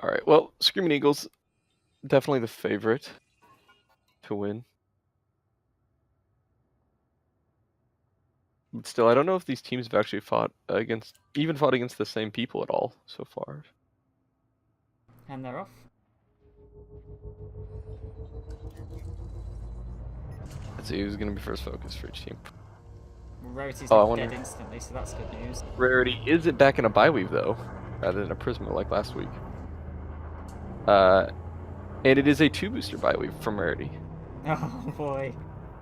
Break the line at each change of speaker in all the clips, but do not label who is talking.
All right. Well, Screaming Eagles definitely the favorite to win. But still, I don't know if these teams have actually fought against the same people at all so far.
And they're off.
Let's see who's going to be first focus for each team.
Rarity's
Oh, I
not
wonder.
dead instantly, so that's good news.
Rarity is it back in a bye weave though, rather than a Prisma like last week. And it is a 2-booster bye weave from Rarity.
Oh boy,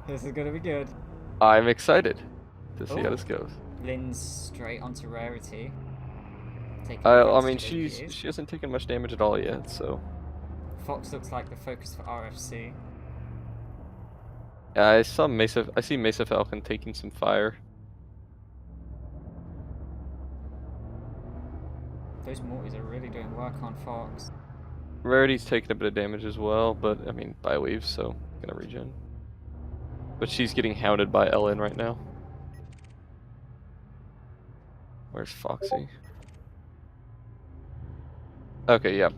this is gonna be good.
I'm excited to see how this goes.
Lynn's straight onto Rarity.
I mean, she hasn't taken much damage at all yet, so.
Fox looks like the focus for RfC.
I see Mesa Falcon taking some fire.
Those Mortys are really doing work on Fox.
Rarity's taking a bit of damage as well, but I mean, bye weave, so gonna regen. But she's getting hounded by Ellen right now. Where's Foxy? Okay, yeah.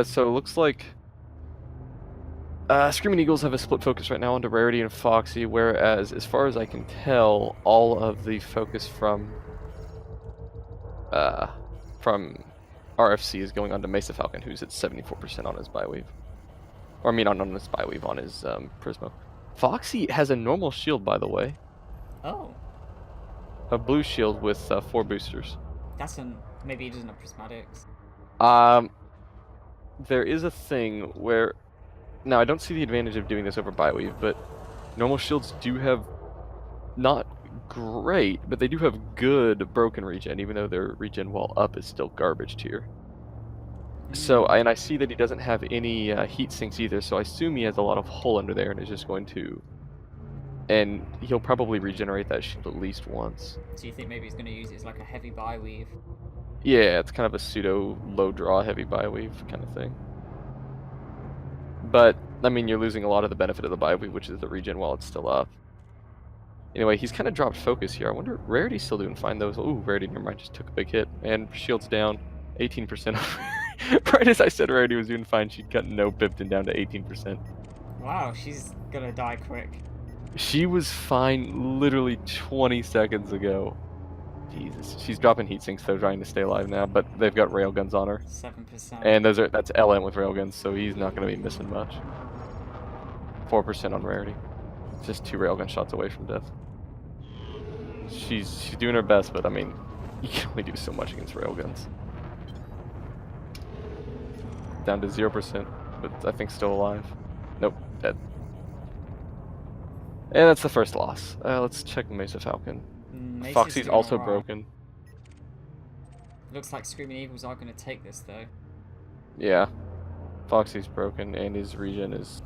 So it looks like Screaming Eagles have a split focus right now onto Rarity and Foxy, whereas, as far as I can tell, all of the focus from RfC is going on to Mesa Falcon, who's at 74% on his bye weave. Or I mean, on his bye weave, on his Prismo. Foxy has a normal shield, by the way.
Oh.
A blue shield with 4 boosters.
That's maybe he doesn't have prismatics.
There is a thing where, now I don't see the advantage of doing this over bye weave, but normal shields do have not great, but they do have good broken regen, even though their regen while up is still garbage tier. So, and I see that he doesn't have any heat sinks either, so I assume he has a lot of hull under there and is just going to, and he'll probably regenerate that shield at least once.
So you think maybe he's going to use it as like a heavy bye weave?
Yeah, it's kind of a pseudo low draw heavy bye weave kind of thing. But, I mean, you're losing a lot of the benefit of the bye weave, which is the regen while it's still up. Anyway, he's kind of dropped focus here. I wonder, Rarity's still doing fine though. Ooh, Rarity, never mind, just took a big hit. And shield's down, 18% off. Right as I said Rarity was doing fine, she'd got no Pipton down to 18%.
Wow, she's gonna die quick.
She was fine literally 20 seconds ago. Jesus. She's dropping heat sinks though, trying to stay alive now, but they've got railguns on her.
7%.
And that's LM with railguns, so he's not going to be missing much. 4% on Rarity. Just 2 railgun shots away from death. She's doing her best, but I mean, you can only do so much against railguns. Down to 0%, but I think still alive. Nope, dead. And that's the first loss. Let's check Mesa Falcon. Foxy's also broken.
Looks like Screaming Eagles are going to take this though.
Yeah, Foxy's broken, and his regen is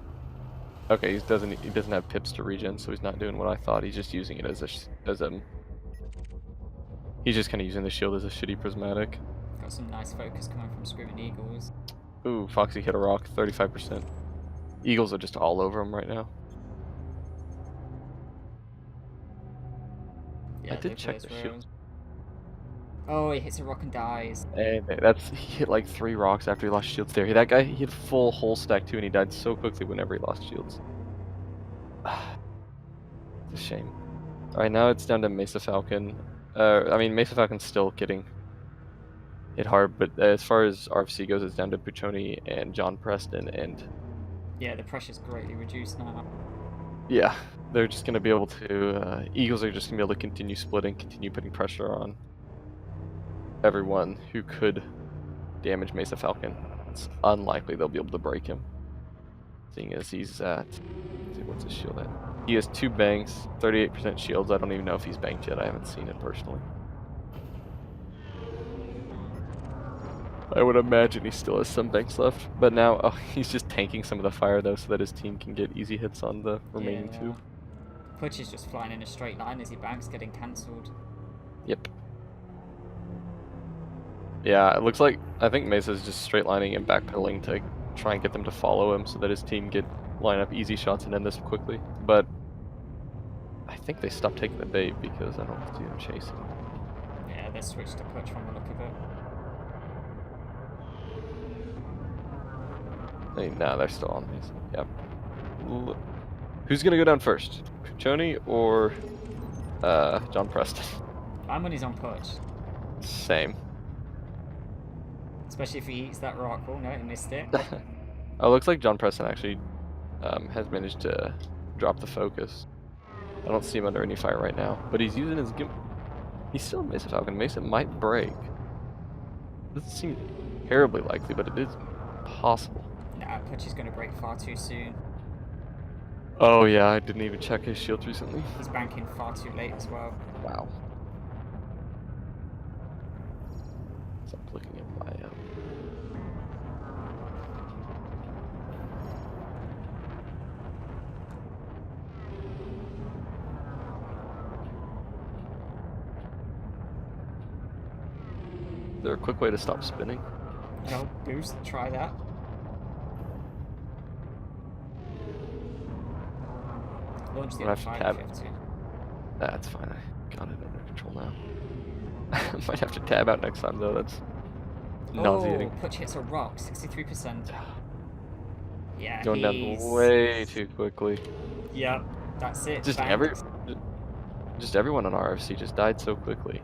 okay. He doesn't have pips to regen, so he's not doing what I thought. He's just using it as a he's just kind of using the shield as a shitty prismatic.
Got some nice focus coming from Screaming Eagles.
Ooh, Foxy hit a rock, 35%. Eagles are just all over him right now.
Yeah,
I did check the shield.
Oh, he hits a rock and dies.
And he hit like 3 rocks after he lost shields there. That guy, he had full hull stack too, and he died so quickly whenever he lost shields. It's a shame. Alright, now it's down to Mesa Falcon. I mean, Mesa Falcon's still getting hit hard, but as far as RfC goes, it's down to Puchoni and John Preston, and
yeah, the pressure's greatly reduced now.
Yeah, they're just going to be able to, Eagles are just going to be able to continue splitting, continue putting pressure on everyone who could damage Mesa Falcon. It's unlikely they'll be able to break him, seeing as he's at, let's see, what's his shield at? He has 2 banks, 38% shields. I don't even know if he's banked yet. I haven't seen it personally. I would imagine he still has some banks left, but now he's just tanking some of the fire though, so that his team can get easy hits on the remaining 2.
Putch is just flying in a straight line as he banks, getting cancelled.
Yep. Yeah, it looks like, I think Mesa's just straight lining and backpedaling to try and get them to follow him so that his team get line up easy shots and end this quickly. But I think they stopped taking the bait because I don't see them chasing.
Yeah, they switched to Putch from the look of it.
Hey, nah, they're still on these. Yep. Who's gonna go down first? Puccioni or John Preston?
My money's on Puch.
Same.
Especially if he eats that rock. Oh no, he missed it.
Oh, looks like John Preston actually has managed to drop the focus. I don't see him under any fire right now, but he's using his He's still in Mesa Falcon. Mesa might break. Doesn't seem terribly likely, but it is possible.
Nah, Puch is going to break far too soon.
Oh yeah, I didn't even check his shield recently.
He's banking far too late as well.
Wow. Stop looking at my Is there a quick way to stop spinning?
No, boost, try that. Launch the
I'll
other
have to
side
tab.
if you have to.
That's fine. I got it under control now. Might have to tab out next time though. That's nauseating.
Oh, Puch hits a rock, 63%. Yeah,
Going
he's...
down way too quickly.
Yep, that's it.
Just
banked.
everyone on RfC just died so quickly.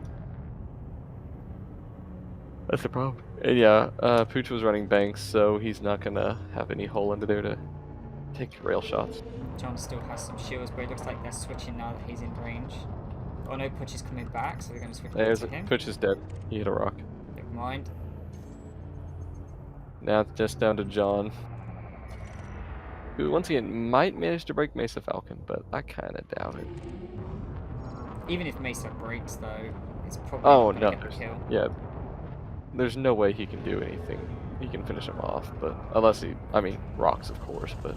That's the problem. And yeah, Pooch was running banks, so he's not gonna have any hole under there to take rail shots.
John still has some shields, but it looks like they're switching now that he's in range. Oh no, Puch is coming back, so they're going to switch back to him.
Pooch is dead. He hit a rock.
Never mind.
Now it's just down to John, who once again might manage to break Mesa Falcon, but I kind of doubt it.
Even if Mesa breaks, though, it's probably
Oh
not
no,
going to get the kill.
yeah, there's no way he can do anything. He can finish him off, but unless he, I mean, rocks of course, but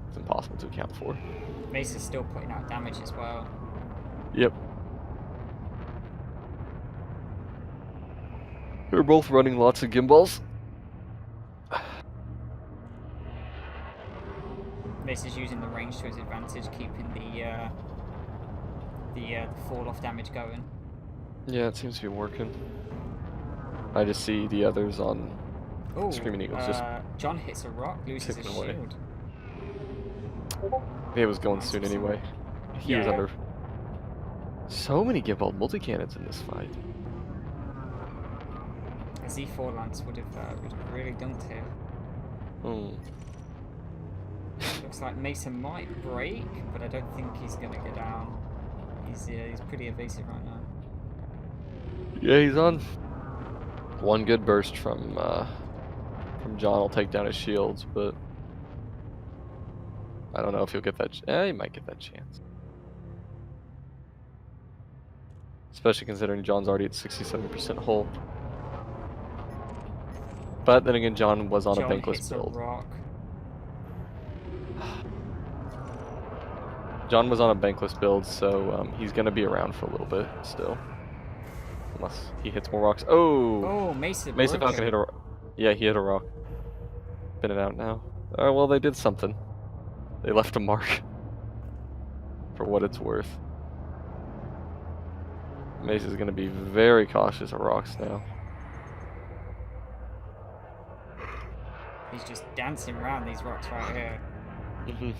it's impossible to account for.
Mesa's still putting out damage as well.
Yep. We're both running lots of gimbals.
Mesa's using the range to his advantage, keeping the fall off damage going.
Yeah, it seems to be working. I just see the others on
Oh,
Screaming Eagles just
John hits a rock, loses his
ticking away.
shield.
It was going soon anyway. He was
Yeah.
under so many gimbal multi-cannons in this fight.
A Z4 Lance would have really dunked here.
Hmm.
Looks like Mesa might break, but I don't think he's going to go down. He's pretty evasive right now.
Yeah, he's on. One good burst from John will take down his shields, but I don't know if he'll get that. He might get that chance. Especially considering John's already at 67% hull. But then again, John was on
John
a bankless
hits
build.
A rock.
John was on a bankless build, so he's going to be around for a little bit still. Unless he hits more rocks. Oh!
Oh, Mesa
Falcon hit a rock. Yeah, he hit a rock. Spin it out now. Oh, well, they did something. They left a mark. For what it's worth. Mesa's going to be very cautious of rocks now.
He's just dancing around these rocks right here.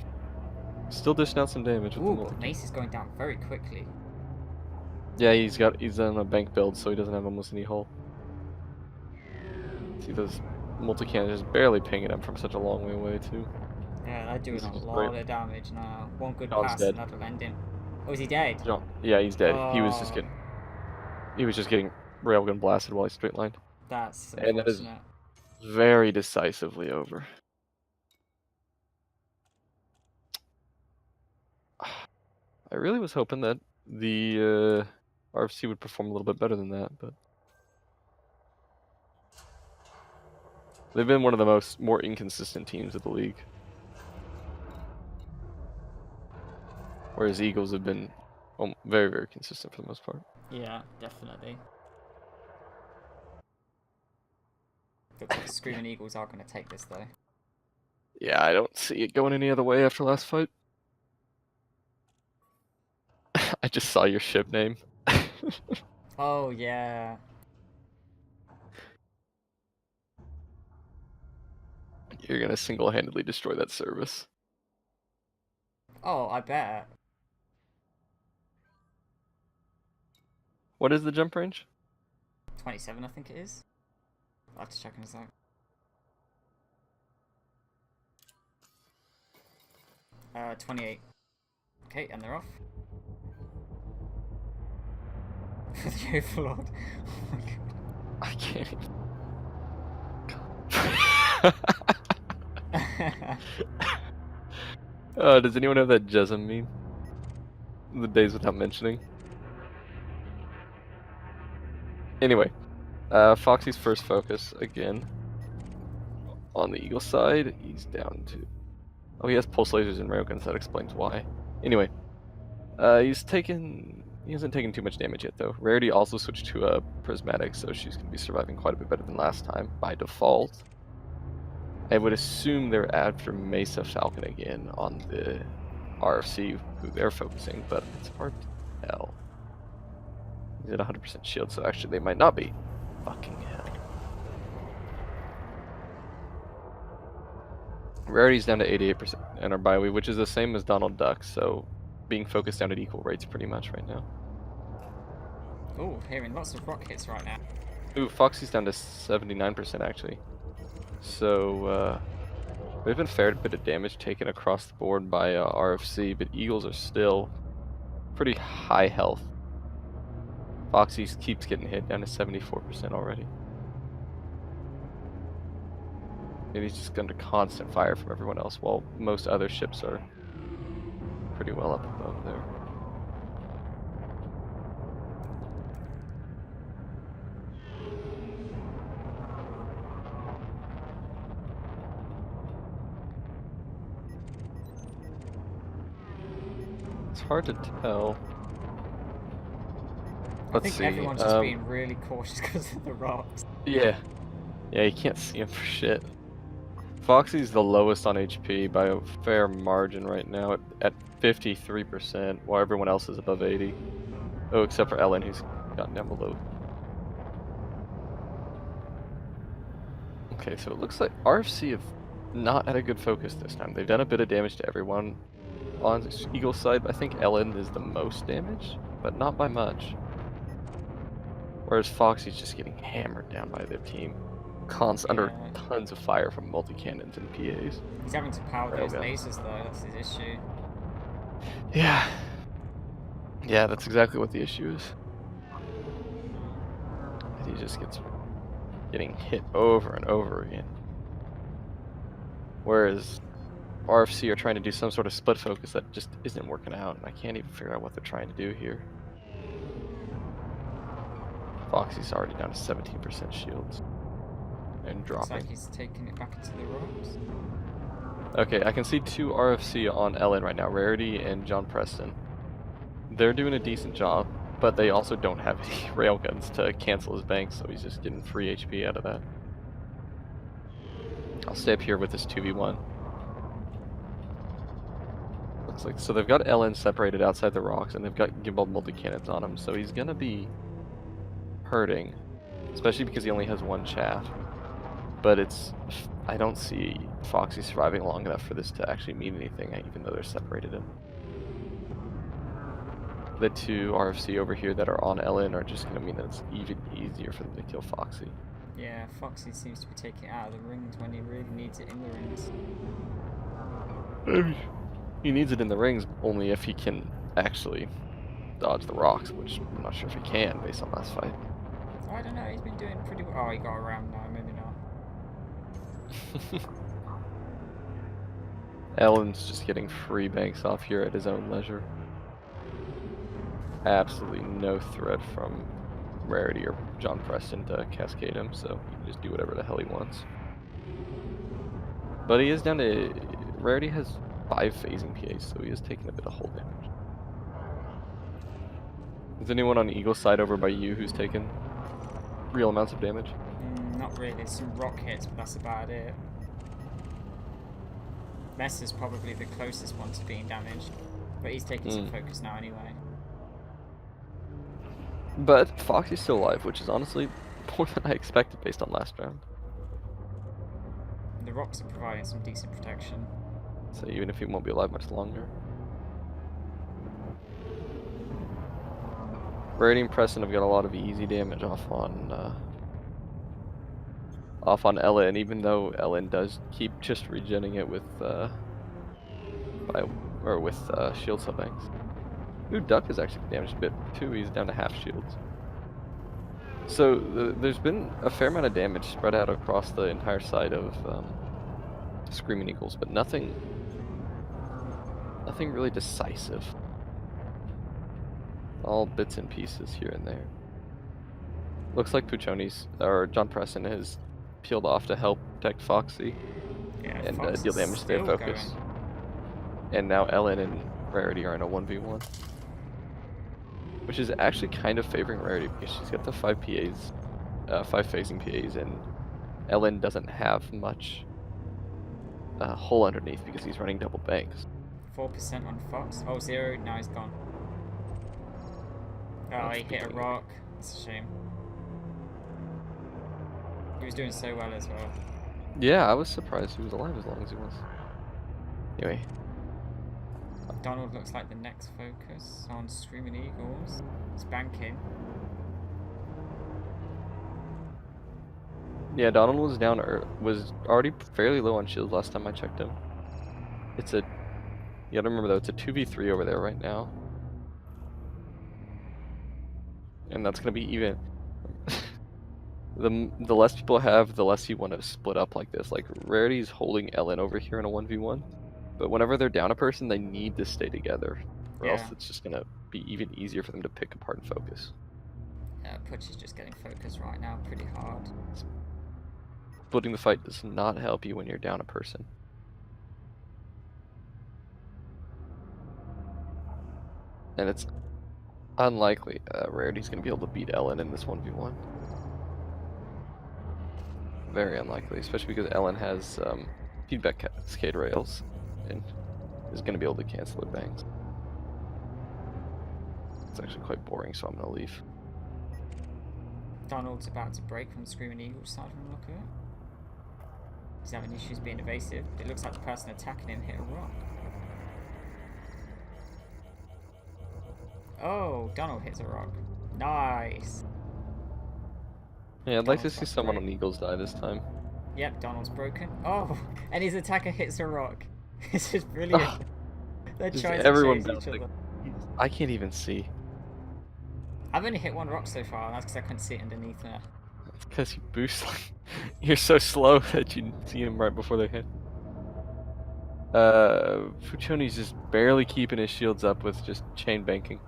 Still dishing out some damage with the
Ooh,
multi.
but Mace is going down very quickly.
Yeah, he's on a bank build, so he doesn't have almost any hull. See those multi-cannons just barely pinging him from such a long way away too.
Yeah, they're doing
This
a
is
lot
great.
of damage now. One good
John's
pass,
dead.
another landing. Oh, is he dead?
John, yeah, he's dead.
Oh,
He was just getting railgun blasted while he straight lined.
that's
And that is
unfortunate.
very decisively over. I really was hoping that the RfC would perform a little bit better than that, but they've been one of the more inconsistent teams of the league. Whereas Eagles have been very, very consistent for the most part.
Yeah, definitely. Looks like the Screaming Eagles are going to take this though.
Yeah, I don't see it going any other way after last fight. I just saw your ship name.
Oh, yeah.
You're gonna single-handedly destroy that service.
Oh, I bet.
What is the jump range?
27, I think it is. I'll have to check in a sec. Uh, 28. Okay, and they're off. The Overlord. Oh my god.
I can't even. Does anyone have that Jesm meme? The days without mentioning. Anyway, Foxy's first focus again. On the Eagle side, he's down to... Oh, he has pulse lasers and railguns, that explains why. Anyway, he hasn't taken too much damage yet though. Rarity also switched to a prismatic, so she's going to be surviving quite a bit better than last time by default. I would assume they're after Mesa Falcon again on the RfC, who they're focusing, but it's hard to tell. He's at 100% shield, so actually they might not be. Fucking hell. Rarity's down to 88% in our byway, which is the same as Donald Duck, so being focused down at equal rates pretty much right now.
Oh, hearing lots of rock hits right now.
Ooh, Foxy's down to 79% actually. So, there's been a fair bit of damage taken across the board by RfC, but Eagles are still pretty high health. Foxy keeps getting hit down to 74% already. And he's just under constant fire from everyone else, while most other ships are pretty well up above there. It's hard to tell. Let's see.
I think everyone's just being really cautious because of the rocks.
Yeah. Yeah, you can't see him for shit. Foxy's the lowest on HP by a fair margin right now at 53%, while everyone else is above 80. Oh, except for Ellen, who's gotten down below. Okay, so it looks like RfC have not had a good focus this time. They've done a bit of damage to everyone on Eagle's side, but I think Ellen is the most damaged, but not by much. Whereas Foxy's just getting hammered down by their team. Under tons of fire from multi-cannons and PAs.
He's having to power those lasers though, that's his issue.
Yeah. Yeah, that's exactly what the issue is. He just gets getting hit over and over again. Whereas RfC are trying to do some sort of split focus that just isn't working out, and I can't even figure out what they're trying to do here. Foxy's already down to 17% shields. And dropping.
Looks like he's taking it back into the rocks.
Okay, I can see two RfC on Ellen right now, Rarity and John Preston. They're doing a decent job, but they also don't have any railguns to cancel his bank, so he's just getting free HP out of that. I'll stay up here with this 2v1. Looks like, so they've got Ellen separated outside the rocks, and they've got gimbal multi-cannons on him, so he's gonna be hurting, especially because he only has one chaff. But I don't see Foxy surviving long enough for this to actually mean anything, even though they're separated him. The two RfC over here that are on Ellen are just going to mean that it's even easier for them to kill Foxy.
Yeah, Foxy seems to be taking it out of the rings when he really needs it in the rings.
He needs it in the rings only if he can actually dodge the rocks, which I'm not sure if he can based on last fight.
I don't know, he's been doing pretty well. Oh, he got around now, maybe not.
Ellen's just getting free banks off here at his own leisure. Absolutely no threat from Rarity or John Preston to cascade him, so he can just do whatever the hell he wants. But he is down to... Rarity has 5 phasing PAs, so he is taking a bit of hull damage. Is anyone on the Eagle side over by you who's taken real amounts of damage?
Not really, some rock hits, but that's about it. Mess is probably the closest one to being damaged, but he's taking some focus now anyway.
But Foxy's still alive, which is honestly more than I expected based on last round.
The rocks are providing some decent protection.
So even if he won't be alive much longer. Brady and Preston have got a lot of easy damage off on Ella, and even though Ellen does keep just regenning it with shield cell banks. Ooh, Duck is actually damaged a bit too. He's down to half shields. So there's been a fair amount of damage spread out across the entire side of Screaming Eagles, but nothing really decisive. All bits and pieces here and there. Looks like Puccioni's or John Preston has peeled off to help protect Foxy and deal damage to their focus. And now Ellen and Rarity are in a 1v1. Which is actually kind of favoring Rarity because she's got the 5 PAs, 5 phasing PAs, and Ellen doesn't have much hole underneath because he's running double banks.
4% on Fox. Oh, 0. Now he's gone. Oh, he hit a rock. That's a shame. He was doing so well as well.
Yeah, I was surprised he was alive as long as he was. Anyway.
Donald looks like the next focus on Screaming Eagles. It's banking.
Yeah, Donald was down was already fairly low on shields last time I checked him. It's a you gotta remember though, it's a 2v3 over there right now. And that's gonna be even the less people have, the less you want to split up like this. Like Rarity's holding Ellen over here in a 1v1. But whenever they're down a person, they need to stay together, or else it's just gonna be even easier for them to pick apart and focus.
Yeah, Putch is just getting focused right now pretty hard.
Splitting the fight does not help you when you're down a person. And it's unlikely Rarity's gonna be able to beat Ellen in this 1v1. Very unlikely, especially because Ellen has feedback cascade rails and is going to be able to cancel their bangs. It's actually quite boring, so I'm going to leave.
Donald's about to break from Screaming Eagle's side from the look of it. He's having issues being evasive. It looks like the person attacking him hit a rock. Oh, Donald hits a rock. Nice.
Yeah, I'd like to see someone on Eagles die this time.
Yep, Donald's broken. Oh, and his attacker hits a rock. This is brilliant. They're trying to chase each other.
I can't even see.
I've only hit one rock so far, and that's because I couldn't see it underneath there.
It's because you boost. You're so slow that you see them right before they hit. Puccioni's just barely keeping his shields up with just chain banking.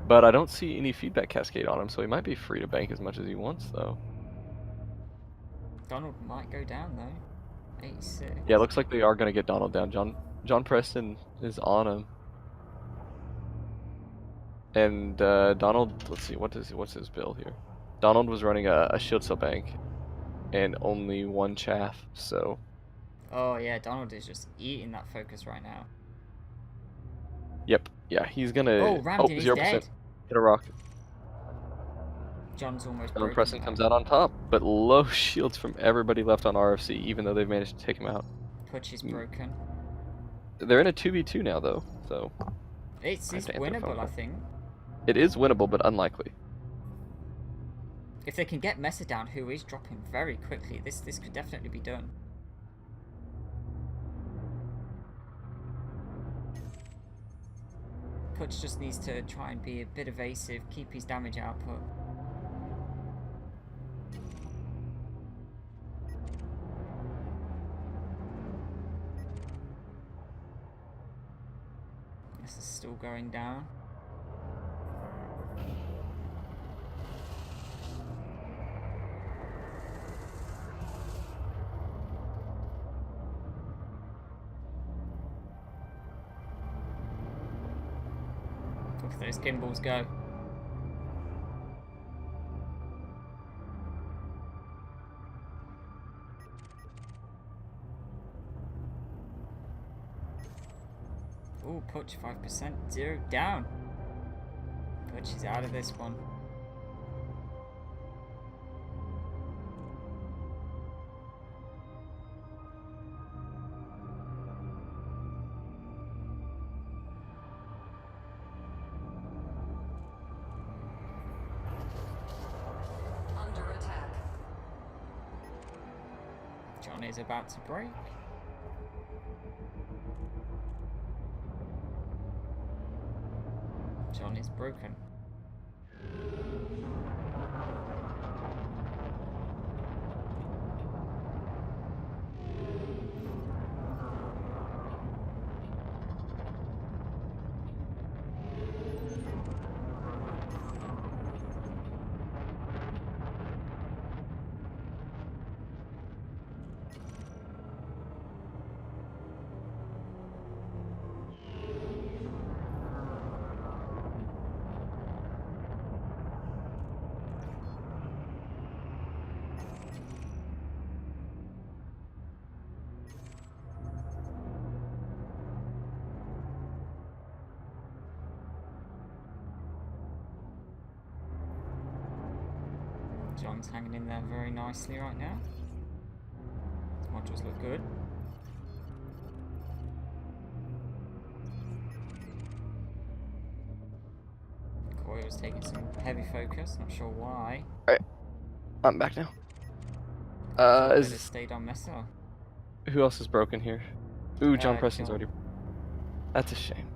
But I don't see any feedback cascade on him, so he might be free to bank as much as he wants, though.
Donald might go down, though. 86.
Yeah, it looks like they are going to get Donald down. John Preston is on him. And Donald, let's see, what's his build here? Donald was running a shield cell bank and only one chaff, so...
Oh yeah, Donald is just eating that focus right now.
Yep, yeah, he's going to...
Oh, Ramsey is dead.
Hit a rock.
John's almost
John Preston comes out on top, but low shields from everybody left on RfC, even though they've managed to take him out.
Putch is broken.
They're in a 2v2 now, though, so...
It's winnable, I think.
It is winnable, but unlikely.
If they can get Messer down, who is dropping very quickly, this could definitely be done. Putch just needs to try and be a bit evasive, keep his damage output. This is still going down. Look at those gimbals go. Ooh, Putch 5%, 0 down. Putch is out of this one. John is about to break. John is broken. John's hanging in there very nicely right now. His modules look good. Corey was taking some heavy focus, not sure why.
Alright, I'm back now.
Is it stayed on Messer?
Who else is broken here? Ooh, John Preston's
John.
already. That's a shame.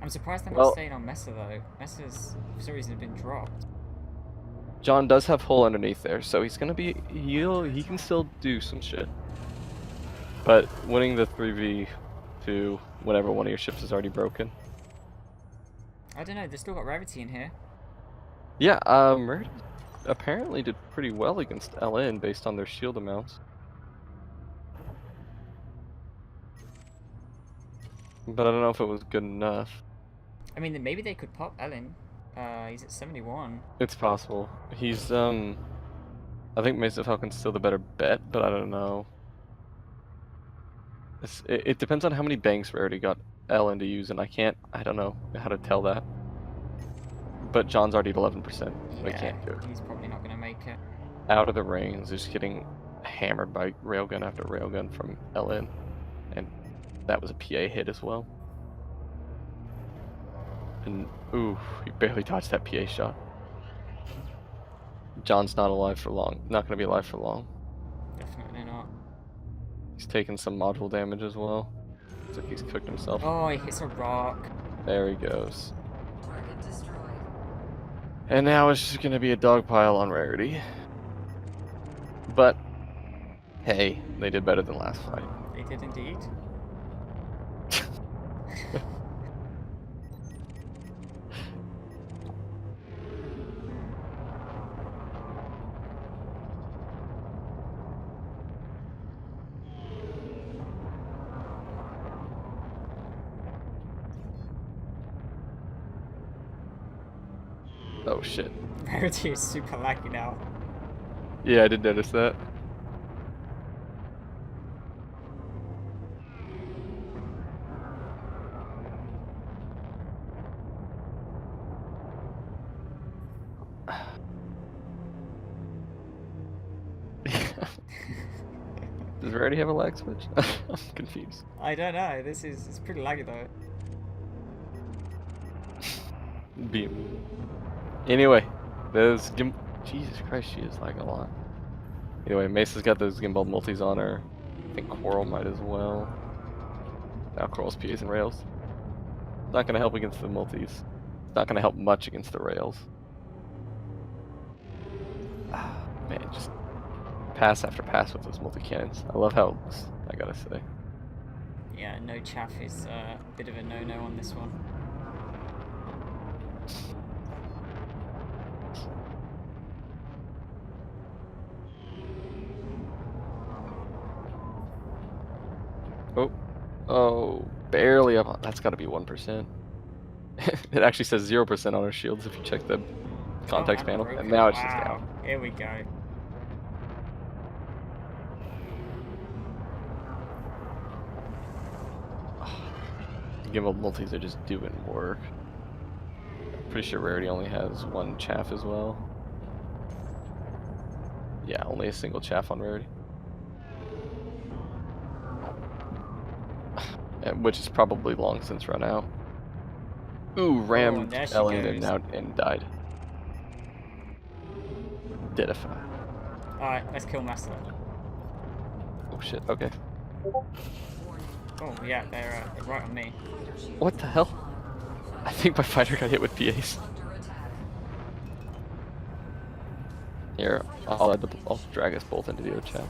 I'm surprised they're not staying on Messer though. Messer's for some reason been dropped.
John does have hull underneath there, so he's gonna be he can still do some shit. But winning the 3v2 whenever one of your ships is already broken.
I don't know, they've still got Rarity in here.
Yeah, Rarity apparently did pretty well against LN based on their shield amounts. But I don't know if it was good enough.
I mean, maybe they could pop Ellen. He's at 71.
It's possible. He's, I think Mesa Falcon's still the better bet, but I don't know. It depends on how many banks Rarity got Ellen to use, and I don't know how to tell that. But John's already at 11%. We can't do it.
He's probably not going to make it.
Out of the range, just getting hammered by railgun after railgun from LN. And that was a PA hit as well. And, ooh, he barely dodged that PA shot. John's not alive for long. Not going to be alive for long.
Definitely not.
He's taking some module damage as well. Looks like he's cooked himself.
Oh, he hits a rock.
There he goes.
Target destroyed.
And now it's just going to be a dog pile on Rarity. But, hey, they did better than last fight.
They did indeed.
Oh shit.
Rarity is super laggy now.
Yeah, I did notice that. Does Rarity have a lag switch? I'm confused.
I don't know. It's pretty laggy though.
Beam. Anyway, those Jesus Christ, she is lagging a lot. Anyway, Mesa's got those gimbal multis on her. I think Coral might as well. Now Coral's PAs and rails. It's not gonna help against the multis. It's not gonna help much against the rails. Man, just pass after pass with those multi-cannons. I love how it looks, I gotta say.
Yeah, no chaff is a bit of a no-no on this one.
Oh, barely up. That's got to be 1%. It actually says 0% on our shields if you check the context panel,
broken.
and now it's
Wow.
just down.
Here we go.
The gimbal multis are just doing work. Pretty sure Rarity only has one chaff as well. Yeah, only a single chaff on Rarity. Which is probably long since run out. Ooh, rammed
there she
Ellen
goes.
and died. Deadify.
Alright, let's kill Master.
Oh shit, okay.
Oh yeah, they're right on me.
What the hell? I think my fighter got hit with PAs. Here, I'll drag us both into the other chat.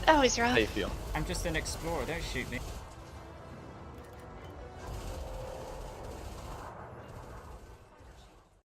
That was rough.
How you feel?
I'm just an explorer, don't shoot me.